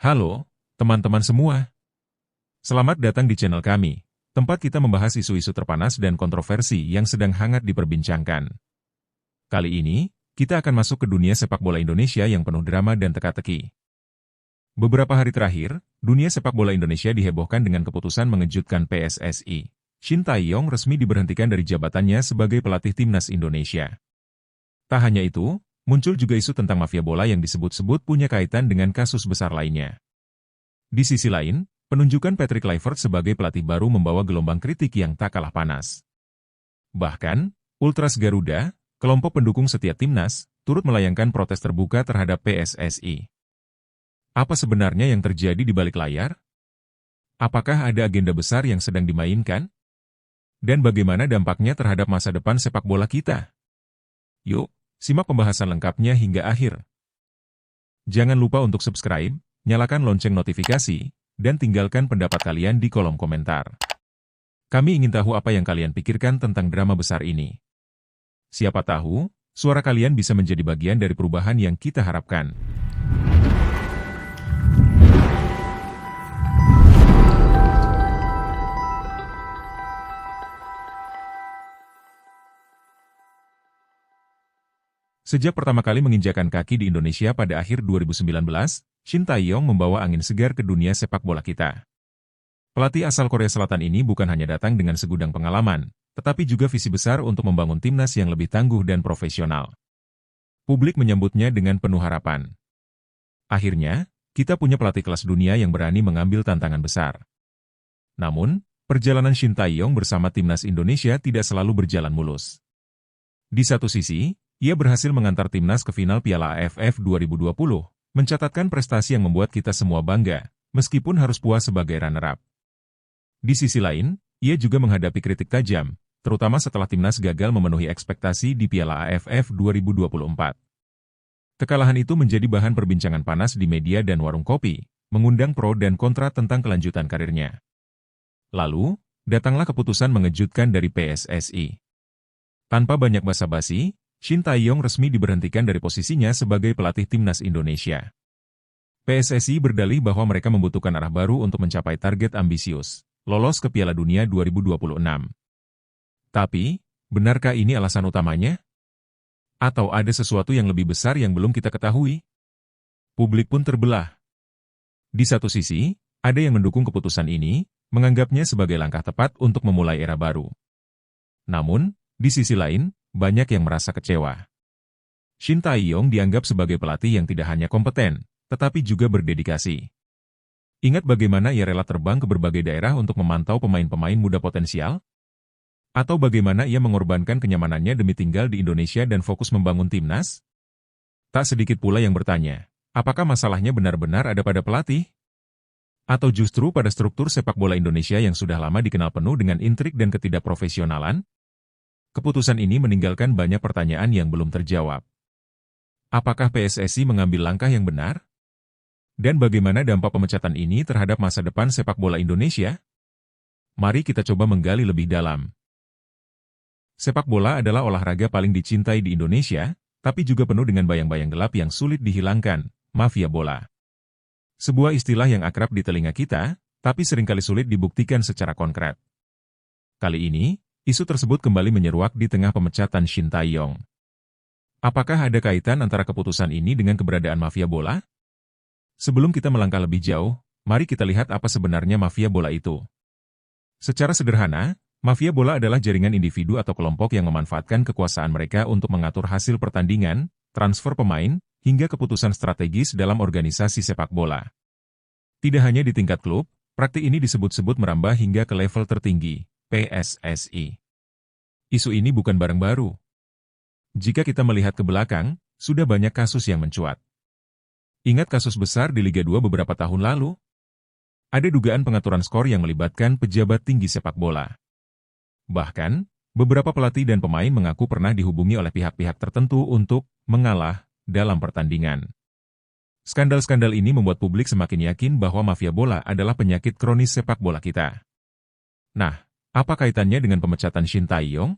Halo, teman-teman semua. Selamat datang di channel kami, tempat kita membahas isu-isu terpanas dan kontroversi yang sedang hangat diperbincangkan. Kali ini, kita akan masuk ke dunia sepak bola Indonesia yang penuh drama dan teka-teki. Beberapa hari terakhir, dunia sepak bola Indonesia dihebohkan dengan keputusan mengejutkan PSSI. Shin Tae-yong resmi diberhentikan dari jabatannya sebagai pelatih timnas Indonesia. Tak hanya itu, muncul juga isu tentang mafia bola yang disebut-sebut punya kaitan dengan kasus besar lainnya. Di sisi lain, penunjukan Patrick Kluivert sebagai pelatih baru membawa gelombang kritik yang tak kalah panas. Bahkan, Ultras Garuda, kelompok pendukung setia timnas, turut melayangkan protes terbuka terhadap PSSI. Apa sebenarnya yang terjadi di balik layar? Apakah ada agenda besar yang sedang dimainkan? Dan bagaimana dampaknya terhadap masa depan sepak bola kita? Yuk, simak pembahasan lengkapnya hingga akhir. Jangan lupa untuk subscribe, nyalakan lonceng notifikasi, dan tinggalkan pendapat kalian di kolom komentar. Kami ingin tahu apa yang kalian pikirkan tentang drama besar ini. Siapa tahu, suara kalian bisa menjadi bagian dari perubahan yang kita harapkan. Sejak pertama kali menginjakan kaki di Indonesia pada akhir 2019, Shin Tae-yong membawa angin segar ke dunia sepak bola kita. Pelatih asal Korea Selatan ini bukan hanya datang dengan segudang pengalaman, tetapi juga visi besar untuk membangun timnas yang lebih tangguh dan profesional. Publik menyambutnya dengan penuh harapan. Akhirnya, kita punya pelatih kelas dunia yang berani mengambil tantangan besar. Namun, perjalanan Shin Tae-yong bersama timnas Indonesia tidak selalu berjalan mulus. Di satu sisi, ia berhasil mengantar timnas ke final Piala AFF 2020, mencatatkan prestasi yang membuat kita semua bangga, meskipun harus puas sebagai runner-up. Di sisi lain, ia juga menghadapi kritik tajam, terutama setelah timnas gagal memenuhi ekspektasi di Piala AFF 2024. Kekalahan itu menjadi bahan perbincangan panas di media dan warung kopi, mengundang pro dan kontra tentang kelanjutan karirnya. Lalu, datanglah keputusan mengejutkan dari PSSI. Tanpa banyak basa-basi, Shin Tae-yong resmi diberhentikan dari posisinya sebagai pelatih timnas Indonesia. PSSI berdalih bahwa mereka membutuhkan arah baru untuk mencapai target ambisius, lolos ke Piala Dunia 2026. Tapi, benarkah ini alasan utamanya? Atau ada sesuatu yang lebih besar yang belum kita ketahui? Publik pun terbelah. Di satu sisi, ada yang mendukung keputusan ini, menganggapnya sebagai langkah tepat untuk memulai era baru. Namun, di sisi lain, banyak yang merasa kecewa. Shin Tae-yong dianggap sebagai pelatih yang tidak hanya kompeten, tetapi juga berdedikasi. Ingat bagaimana ia rela terbang ke berbagai daerah untuk memantau pemain-pemain muda potensial? Atau bagaimana ia mengorbankan kenyamanannya demi tinggal di Indonesia dan fokus membangun timnas? Tak sedikit pula yang bertanya, apakah masalahnya benar-benar ada pada pelatih? Atau justru pada struktur sepak bola Indonesia yang sudah lama dikenal penuh dengan intrik dan ketidakprofesionalan? Keputusan ini meninggalkan banyak pertanyaan yang belum terjawab. Apakah PSSI mengambil langkah yang benar? Dan bagaimana dampak pemecatan ini terhadap masa depan sepak bola Indonesia? Mari kita coba menggali lebih dalam. Sepak bola adalah olahraga paling dicintai di Indonesia, tapi juga penuh dengan bayang-bayang gelap yang sulit dihilangkan, mafia bola. Sebuah istilah yang akrab di telinga kita, tapi seringkali sulit dibuktikan secara konkret. Kali ini, isu tersebut kembali menyeruak di tengah pemecatan Shin Tae-yong. Apakah ada kaitan antara keputusan ini dengan keberadaan mafia bola? Sebelum kita melangkah lebih jauh, mari kita lihat apa sebenarnya mafia bola itu. Secara sederhana, mafia bola adalah jaringan individu atau kelompok yang memanfaatkan kekuasaan mereka untuk mengatur hasil pertandingan, transfer pemain, hingga keputusan strategis dalam organisasi sepak bola. Tidak hanya di tingkat klub, praktik ini disebut-sebut merambah hingga ke level tertinggi, PSSI. Isu ini bukan barang baru. Jika kita melihat ke belakang, sudah banyak kasus yang mencuat. Ingat kasus besar di Liga 2 beberapa tahun lalu? Ada dugaan pengaturan skor yang melibatkan pejabat tinggi sepak bola. Bahkan, beberapa pelatih dan pemain mengaku pernah dihubungi oleh pihak-pihak tertentu untuk mengalah dalam pertandingan. Skandal-skandal ini membuat publik semakin yakin bahwa mafia bola adalah penyakit kronis sepak bola kita. Nah, apa kaitannya dengan pemecatan Shin Tae-yong?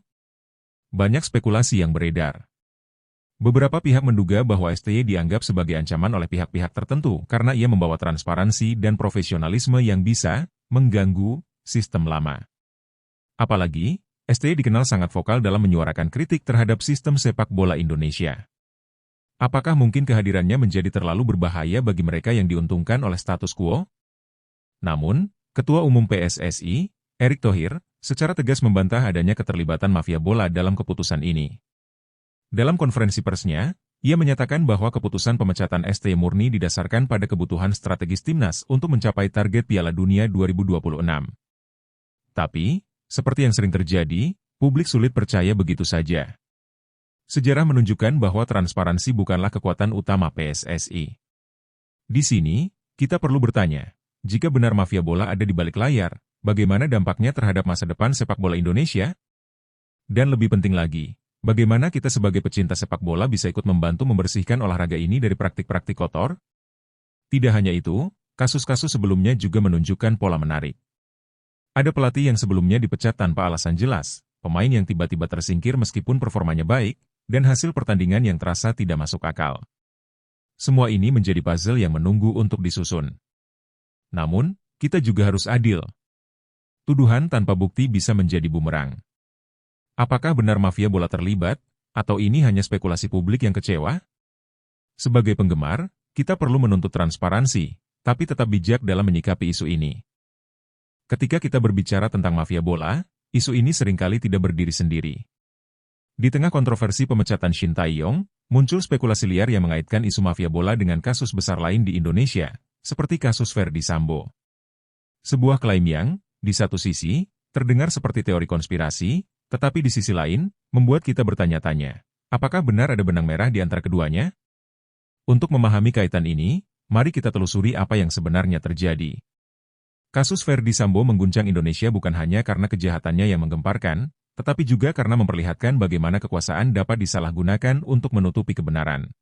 Banyak spekulasi yang beredar. Beberapa pihak menduga bahwa STY dianggap sebagai ancaman oleh pihak-pihak tertentu karena ia membawa transparansi dan profesionalisme yang bisa mengganggu sistem lama. Apalagi, STY dikenal sangat vokal dalam menyuarakan kritik terhadap sistem sepak bola Indonesia. Apakah mungkin kehadirannya menjadi terlalu berbahaya bagi mereka yang diuntungkan oleh status quo? Namun, Ketua Umum PSSI, Erick Thohir, secara tegas membantah adanya keterlibatan mafia bola dalam keputusan ini. Dalam konferensi persnya, ia menyatakan bahwa keputusan pemecatan STY murni didasarkan pada kebutuhan strategis timnas untuk mencapai target Piala Dunia 2026. Tapi, seperti yang sering terjadi, publik sulit percaya begitu saja. Sejarah menunjukkan bahwa transparansi bukanlah kekuatan utama PSSI. Di sini, kita perlu bertanya, jika benar mafia bola ada di balik layar, bagaimana dampaknya terhadap masa depan sepak bola Indonesia? Dan lebih penting lagi, bagaimana kita sebagai pecinta sepak bola bisa ikut membantu membersihkan olahraga ini dari praktik-praktik kotor? Tidak hanya itu, kasus-kasus sebelumnya juga menunjukkan pola menarik. Ada pelatih yang sebelumnya dipecat tanpa alasan jelas, pemain yang tiba-tiba tersingkir meskipun performanya baik, dan hasil pertandingan yang terasa tidak masuk akal. Semua ini menjadi puzzle yang menunggu untuk disusun. Namun, kita juga harus adil. Tuduhan tanpa bukti bisa menjadi bumerang. Apakah benar mafia bola terlibat, atau ini hanya spekulasi publik yang kecewa? Sebagai penggemar, kita perlu menuntut transparansi, tapi tetap bijak dalam menyikapi isu ini. Ketika kita berbicara tentang mafia bola, isu ini seringkali tidak berdiri sendiri. Di tengah kontroversi pemecatan Shin Tae-yong, muncul spekulasi liar yang mengaitkan isu mafia bola dengan kasus besar lain di Indonesia, seperti kasus Ferdy Sambo. Sebuah klaim yang, di satu sisi, terdengar seperti teori konspirasi, tetapi di sisi lain, membuat kita bertanya-tanya, apakah benar ada benang merah di antara keduanya? Untuk memahami kaitan ini, mari kita telusuri apa yang sebenarnya terjadi. Kasus Ferdy Sambo mengguncang Indonesia bukan hanya karena kejahatannya yang menggemparkan, tetapi juga karena memperlihatkan bagaimana kekuasaan dapat disalahgunakan untuk menutupi kebenaran.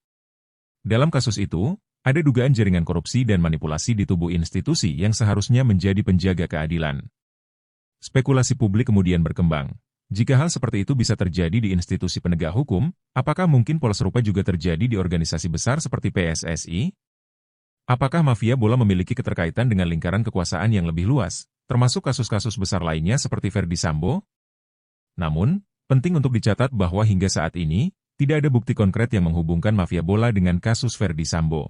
Dalam kasus itu, ada dugaan jaringan korupsi dan manipulasi di tubuh institusi yang seharusnya menjadi penjaga keadilan. Spekulasi publik kemudian berkembang. Jika hal seperti itu bisa terjadi di institusi penegak hukum, apakah mungkin pola serupa juga terjadi di organisasi besar seperti PSSI? Apakah mafia bola memiliki keterkaitan dengan lingkaran kekuasaan yang lebih luas, termasuk kasus-kasus besar lainnya seperti Ferdy Sambo? Namun, penting untuk dicatat bahwa hingga saat ini, tidak ada bukti konkret yang menghubungkan mafia bola dengan kasus Ferdy Sambo.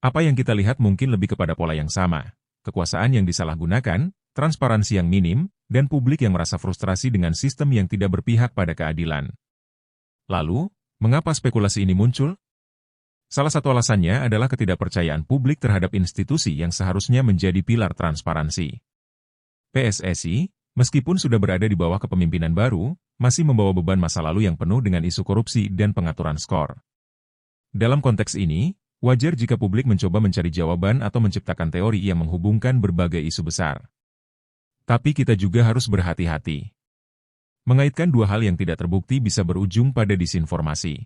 Apa yang kita lihat mungkin lebih kepada pola yang sama, kekuasaan yang disalahgunakan, transparansi yang minim, dan publik yang merasa frustrasi dengan sistem yang tidak berpihak pada keadilan. Lalu, mengapa spekulasi ini muncul? Salah satu alasannya adalah ketidakpercayaan publik terhadap institusi yang seharusnya menjadi pilar transparansi. PSSI, meskipun sudah berada di bawah kepemimpinan baru, masih membawa beban masa lalu yang penuh dengan isu korupsi dan pengaturan skor. Dalam konteks ini, wajar jika publik mencoba mencari jawaban atau menciptakan teori yang menghubungkan berbagai isu besar. Tapi kita juga harus berhati-hati. Mengaitkan dua hal yang tidak terbukti bisa berujung pada disinformasi.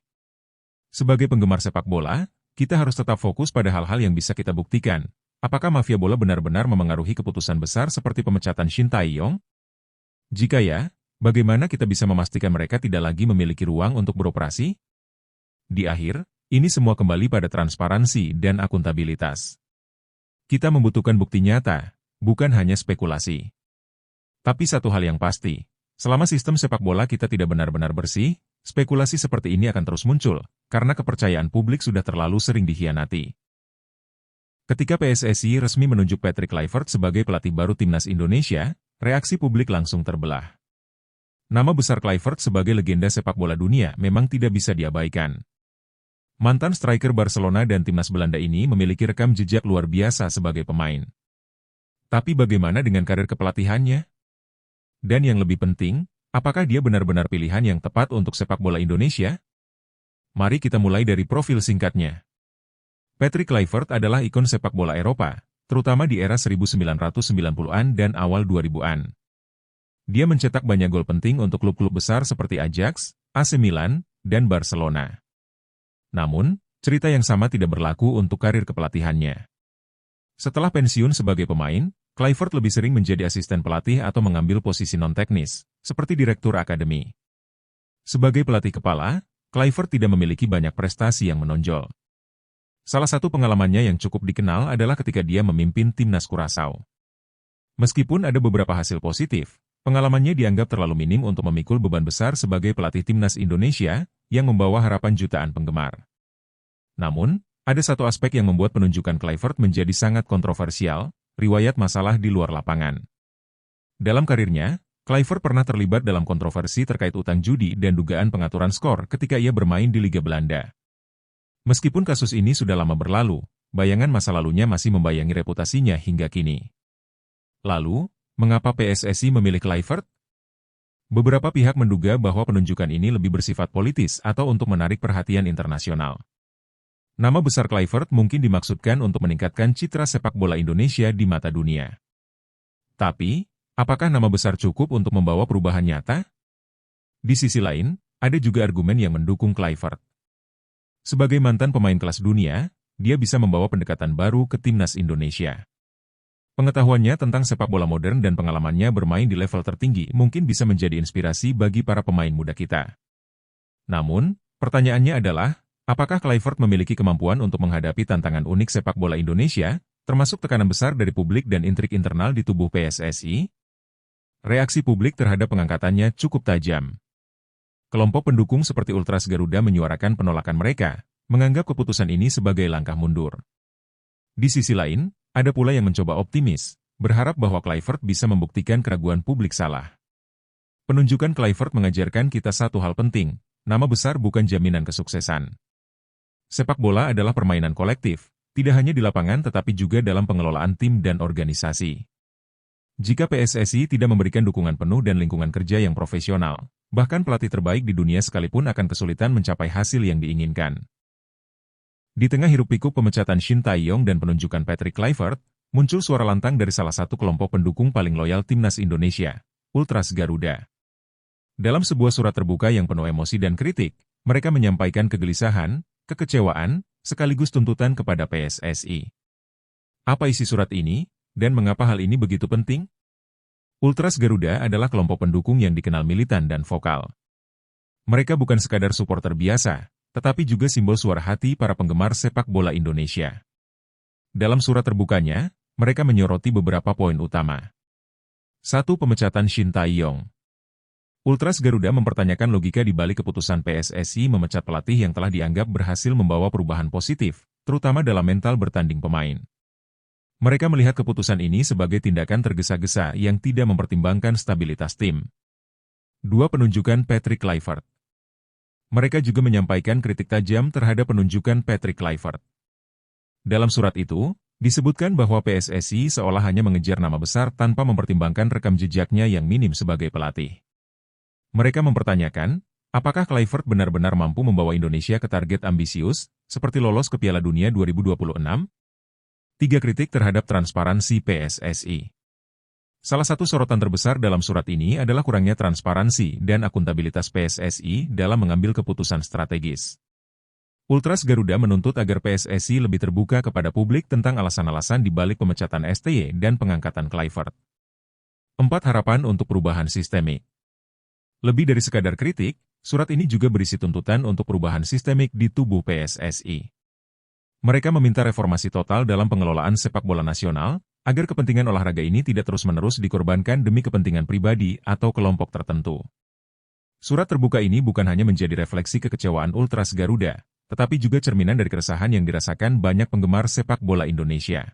Sebagai penggemar sepak bola, kita harus tetap fokus pada hal-hal yang bisa kita buktikan. Apakah mafia bola benar-benar memengaruhi keputusan besar seperti pemecatan Shin Tae-yong? Jika ya, bagaimana kita bisa memastikan mereka tidak lagi memiliki ruang untuk beroperasi? Di akhir, ini semua kembali pada transparansi dan akuntabilitas. Kita membutuhkan bukti nyata, bukan hanya spekulasi. Tapi satu hal yang pasti, selama sistem sepak bola kita tidak benar-benar bersih, spekulasi seperti ini akan terus muncul, karena kepercayaan publik sudah terlalu sering dikhianati. Ketika PSSI resmi menunjuk Patrick Kluivert sebagai pelatih baru timnas Indonesia, reaksi publik langsung terbelah. Nama besar Kluivert sebagai legenda sepak bola dunia memang tidak bisa diabaikan. Mantan striker Barcelona dan timnas Belanda ini memiliki rekam jejak luar biasa sebagai pemain. Tapi bagaimana dengan karir kepelatihannya? Dan yang lebih penting, apakah dia benar-benar pilihan yang tepat untuk sepak bola Indonesia? Mari kita mulai dari profil singkatnya. Patrick Kluivert adalah ikon sepak bola Eropa, terutama di era 1990-an dan awal 2000-an. Dia mencetak banyak gol penting untuk klub-klub besar seperti Ajax, AC Milan, dan Barcelona. Namun, cerita yang sama tidak berlaku untuk karir kepelatihannya. Setelah pensiun sebagai pemain, Kluivert lebih sering menjadi asisten pelatih atau mengambil posisi non-teknis, seperti direktur akademi. Sebagai pelatih kepala, Kluivert tidak memiliki banyak prestasi yang menonjol. Salah satu pengalamannya yang cukup dikenal adalah ketika dia memimpin timnas Curaçao. Meskipun ada beberapa hasil positif, pengalamannya dianggap terlalu minim untuk memikul beban besar sebagai pelatih timnas Indonesia yang membawa harapan jutaan penggemar. Namun, ada satu aspek yang membuat penunjukan Kluivert menjadi sangat kontroversial, riwayat masalah di luar lapangan. Dalam karirnya, Kluivert pernah terlibat dalam kontroversi terkait utang judi dan dugaan pengaturan skor ketika ia bermain di Liga Belanda. Meskipun kasus ini sudah lama berlalu, bayangan masa lalunya masih membayangi reputasinya hingga kini. Lalu, mengapa PSSI memilih Kluivert? Beberapa pihak menduga bahwa penunjukan ini lebih bersifat politis atau untuk menarik perhatian internasional. Nama besar Kluivert mungkin dimaksudkan untuk meningkatkan citra sepak bola Indonesia di mata dunia. Tapi, apakah nama besar cukup untuk membawa perubahan nyata? Di sisi lain, ada juga argumen yang mendukung Kluivert. Sebagai mantan pemain kelas dunia, dia bisa membawa pendekatan baru ke timnas Indonesia. Pengetahuannya tentang sepak bola modern dan pengalamannya bermain di level tertinggi mungkin bisa menjadi inspirasi bagi para pemain muda kita. Namun, pertanyaannya adalah, apakah Kluivert memiliki kemampuan untuk menghadapi tantangan unik sepak bola Indonesia, termasuk tekanan besar dari publik dan intrik internal di tubuh PSSI? Reaksi publik terhadap pengangkatannya cukup tajam. Kelompok pendukung seperti Ultras Garuda menyuarakan penolakan mereka, menganggap keputusan ini sebagai langkah mundur. Di sisi lain, ada pula yang mencoba optimis, berharap bahwa Kluivert bisa membuktikan keraguan publik salah. Penunjukan Kluivert mengajarkan kita satu hal penting, nama besar bukan jaminan kesuksesan. Sepak bola adalah permainan kolektif, tidak hanya di lapangan tetapi juga dalam pengelolaan tim dan organisasi. Jika PSSI tidak memberikan dukungan penuh dan lingkungan kerja yang profesional, bahkan pelatih terbaik di dunia sekalipun akan kesulitan mencapai hasil yang diinginkan. Di tengah hiruk-pikuk pemecatan Shin Tae-yong dan penunjukan Patrick Kluivert, muncul suara lantang dari salah satu kelompok pendukung paling loyal timnas Indonesia, Ultras Garuda. Dalam sebuah surat terbuka yang penuh emosi dan kritik, mereka menyampaikan kegelisahan, kekecewaan, sekaligus tuntutan kepada PSSI. Apa isi surat ini? Dan mengapa hal ini begitu penting? Ultras Garuda adalah kelompok pendukung yang dikenal militan dan vokal. Mereka bukan sekadar supporter biasa, tetapi juga simbol suara hati para penggemar sepak bola Indonesia. Dalam surat terbukanya, mereka menyoroti beberapa poin utama. 1. Pemecatan Shin Tae-yong. Ultras Garuda mempertanyakan logika di balik keputusan PSSI memecat pelatih yang telah dianggap berhasil membawa perubahan positif, terutama dalam mental bertanding pemain. Mereka melihat keputusan ini sebagai tindakan tergesa-gesa yang tidak mempertimbangkan stabilitas tim. 2. Penunjukan Patrick Kluivert. Mereka juga menyampaikan kritik tajam terhadap penunjukan Patrick Kluivert. Dalam surat itu, disebutkan bahwa PSSI seolah hanya mengejar nama besar tanpa mempertimbangkan rekam jejaknya yang minim sebagai pelatih. Mereka mempertanyakan, apakah Kluivert benar-benar mampu membawa Indonesia ke target ambisius, seperti lolos ke Piala Dunia 2026? 3. Kritik terhadap transparansi PSSI. Salah satu sorotan terbesar dalam surat ini adalah kurangnya transparansi dan akuntabilitas PSSI dalam mengambil keputusan strategis. Ultras Garuda menuntut agar PSSI lebih terbuka kepada publik tentang alasan-alasan di balik pemecatan STY dan pengangkatan Kluivert. 4. Harapan untuk perubahan sistemik. Lebih dari sekadar kritik, surat ini juga berisi tuntutan untuk perubahan sistemik di tubuh PSSI. Mereka meminta reformasi total dalam pengelolaan sepak bola nasional, agar kepentingan olahraga ini tidak terus-menerus dikorbankan demi kepentingan pribadi atau kelompok tertentu. Surat terbuka ini bukan hanya menjadi refleksi kekecewaan Ultras Garuda, tetapi juga cerminan dari keresahan yang dirasakan banyak penggemar sepak bola Indonesia.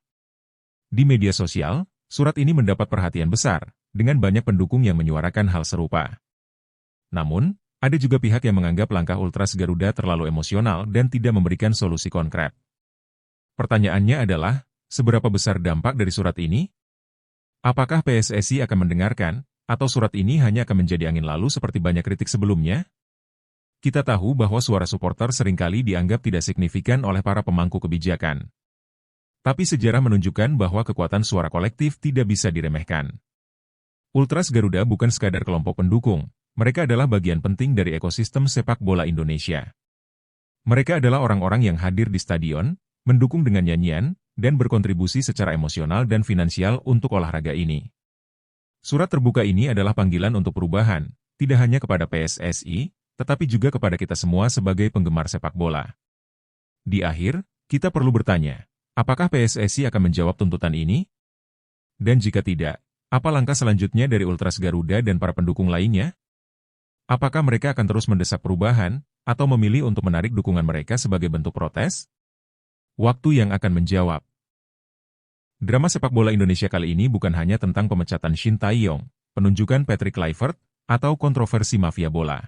Di media sosial, surat ini mendapat perhatian besar, dengan banyak pendukung yang menyuarakan hal serupa. Namun, ada juga pihak yang menganggap langkah Ultras Garuda terlalu emosional dan tidak memberikan solusi konkret. Pertanyaannya adalah, seberapa besar dampak dari surat ini? Apakah PSSI akan mendengarkan, atau surat ini hanya akan menjadi angin lalu seperti banyak kritik sebelumnya? Kita tahu bahwa suara supporter seringkali dianggap tidak signifikan oleh para pemangku kebijakan. Tapi sejarah menunjukkan bahwa kekuatan suara kolektif tidak bisa diremehkan. Ultras Garuda bukan sekadar kelompok pendukung, mereka adalah bagian penting dari ekosistem sepak bola Indonesia. Mereka adalah orang-orang yang hadir di stadion, mendukung dengan nyanyian, dan berkontribusi secara emosional dan finansial untuk olahraga ini. Surat terbuka ini adalah panggilan untuk perubahan, tidak hanya kepada PSSI, tetapi juga kepada kita semua sebagai penggemar sepak bola. Di akhir, kita perlu bertanya, apakah PSSI akan menjawab tuntutan ini? Dan jika tidak, apa langkah selanjutnya dari Ultras Garuda dan para pendukung lainnya? Apakah mereka akan terus mendesak perubahan, atau memilih untuk menarik dukungan mereka sebagai bentuk protes? Waktu yang akan menjawab. Drama sepak bola Indonesia kali ini bukan hanya tentang pemecatan Shin Tae-yong, penunjukan Patrick Kluivert, atau kontroversi mafia bola.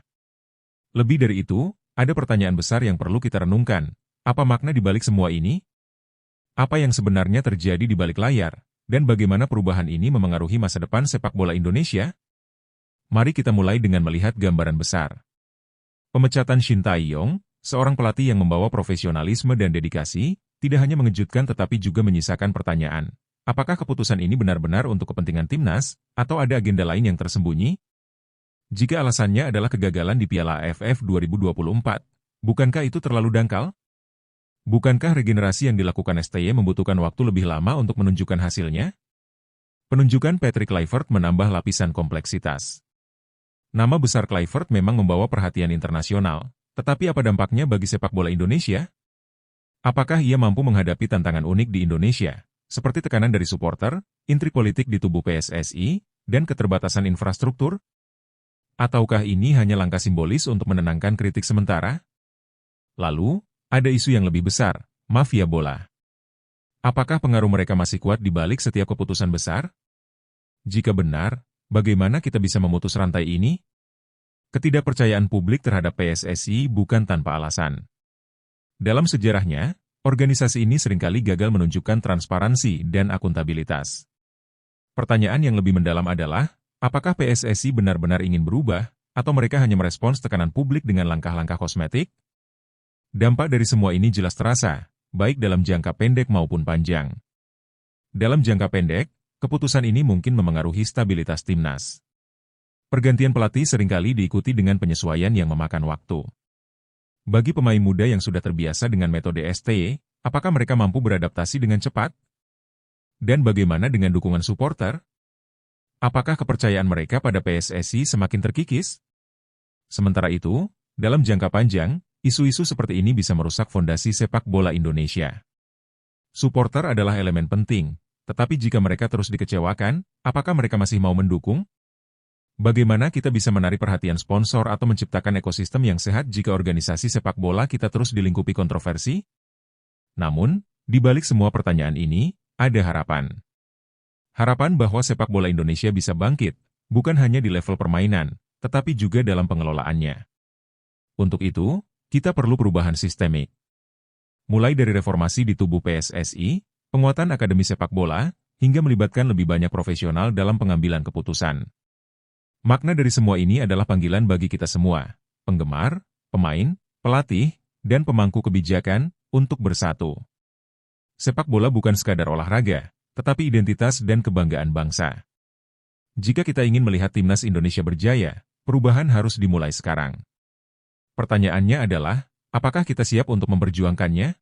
Lebih dari itu, ada pertanyaan besar yang perlu kita renungkan. Apa makna di balik semua ini? Apa yang sebenarnya terjadi di balik layar? Dan bagaimana perubahan ini memengaruhi masa depan sepak bola Indonesia? Mari kita mulai dengan melihat gambaran besar. Pemecatan Shin Tae-yong, seorang pelatih yang membawa profesionalisme dan dedikasi, tidak hanya mengejutkan tetapi juga menyisakan pertanyaan. Apakah keputusan ini benar-benar untuk kepentingan timnas, atau ada agenda lain yang tersembunyi? Jika alasannya adalah kegagalan di Piala AFF 2024, bukankah itu terlalu dangkal? Bukankah regenerasi yang dilakukan STY membutuhkan waktu lebih lama untuk menunjukkan hasilnya? Penunjukan Patrick Kluivert menambah lapisan kompleksitas. Nama besar Kluivert memang membawa perhatian internasional, tetapi apa dampaknya bagi sepak bola Indonesia? Apakah ia mampu menghadapi tantangan unik di Indonesia, seperti tekanan dari supporter, intrik politik di tubuh PSSI, dan keterbatasan infrastruktur? Ataukah ini hanya langkah simbolis untuk menenangkan kritik sementara? Lalu, ada isu yang lebih besar, mafia bola. Apakah pengaruh mereka masih kuat di balik setiap keputusan besar? Jika benar, bagaimana kita bisa memutus rantai ini? Ketidakpercayaan publik terhadap PSSI bukan tanpa alasan. Dalam sejarahnya, organisasi ini seringkali gagal menunjukkan transparansi dan akuntabilitas. Pertanyaan yang lebih mendalam adalah, apakah PSSI benar-benar ingin berubah, atau mereka hanya merespons tekanan publik dengan langkah-langkah kosmetik? Dampak dari semua ini jelas terasa, baik dalam jangka pendek maupun panjang. Dalam jangka pendek, keputusan ini mungkin memengaruhi stabilitas timnas. Pergantian pelatih seringkali diikuti dengan penyesuaian yang memakan waktu. Bagi pemain muda yang sudah terbiasa dengan metode STY, apakah mereka mampu beradaptasi dengan cepat? Dan bagaimana dengan dukungan supporter? Apakah kepercayaan mereka pada PSSI semakin terkikis? Sementara itu, dalam jangka panjang, isu-isu seperti ini bisa merusak fondasi sepak bola Indonesia. Supporter adalah elemen penting, tetapi jika mereka terus dikecewakan, apakah mereka masih mau mendukung? Bagaimana kita bisa menarik perhatian sponsor atau menciptakan ekosistem yang sehat jika organisasi sepak bola kita terus dilingkupi kontroversi? Namun, di balik semua pertanyaan ini, ada harapan. Harapan bahwa sepak bola Indonesia bisa bangkit, bukan hanya di level permainan, tetapi juga dalam pengelolaannya. Untuk itu, kita perlu perubahan sistemik. Mulai dari reformasi di tubuh PSSI, penguatan akademi sepak bola, hingga melibatkan lebih banyak profesional dalam pengambilan keputusan. Makna dari semua ini adalah panggilan bagi kita semua, penggemar, pemain, pelatih, dan pemangku kebijakan, untuk bersatu. Sepak bola bukan sekadar olahraga, tetapi identitas dan kebanggaan bangsa. Jika kita ingin melihat timnas Indonesia berjaya, perubahan harus dimulai sekarang. Pertanyaannya adalah, apakah kita siap untuk memperjuangkannya?